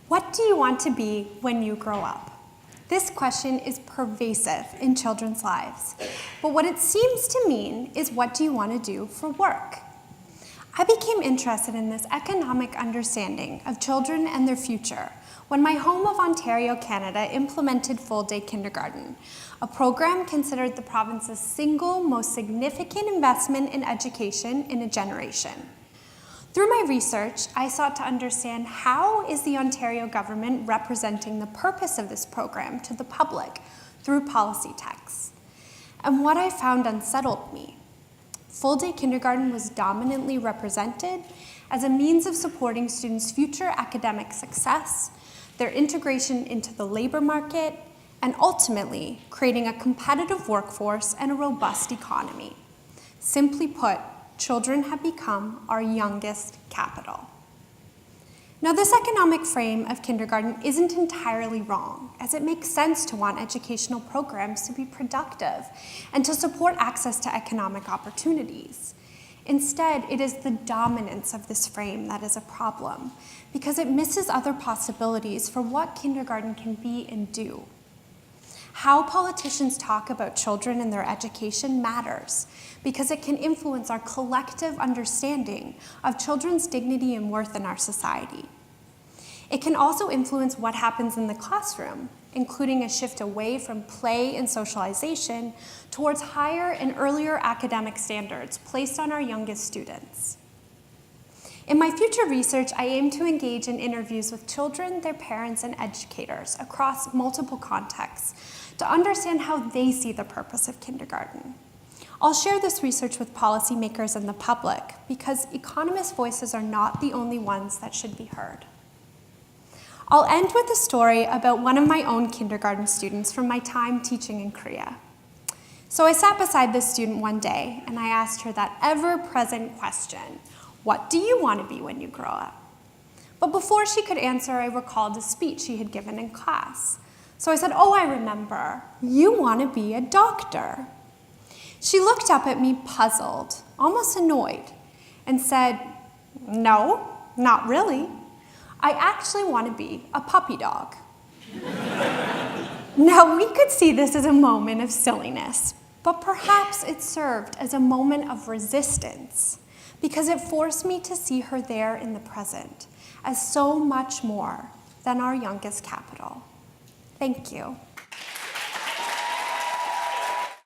What do you want to be when you grow up? This question is pervasive in children's lives, but what it seems to mean is, what do you want to do for work? I became interested in this economic understanding of children and their future when my home of Ontario, Canada implemented full-day kindergarten, a program considered the province's single most significant investment in education in a generation. Through my research, I sought to understand how is the Ontario government representing the purpose of this program to the public through policy texts. And what I found unsettled me. Full-day kindergarten was dominantly represented as a means of supporting students' future academic success, their integration into the labor market, and ultimately creating a competitive workforce and a robust economy. Simply put, children have become our youngest capital. Now, this economic frame of kindergarten isn't entirely wrong, as it makes sense to want educational programs to be productive and to support access to economic opportunities. Instead, it is the dominance of this frame that is a problem, because it misses other possibilities for what kindergarten can be and do. How politicians talk about children and their education matters, because it can influence our collective understanding of children's dignity and worth in our society. It can also influence what happens in the classroom, including a shift away from play and socialization towards higher and earlier academic standards placed on our youngest students. In my future research, I aim to engage in interviews with children, their parents, and educators across multiple contexts to understand how they see the purpose of kindergarten. I'll share this research with policymakers and the public because economists' voices are not the only ones that should be heard. I'll end with a story about one of my own kindergarten students from my time teaching in Korea. So I sat beside this student one day and I asked her that ever-present question, what do you want to be when you grow up? But before she could answer, I recalled a speech she had given in class. So I said, oh, I remember, you want to be a doctor. She looked up at me puzzled, almost annoyed, and said, no, not really. I actually want to be a puppy dog. Now, we could see this as a moment of silliness, but perhaps it served as a moment of resistance because it forced me to see her there in the present as so much more than our youngest capital. Thank you.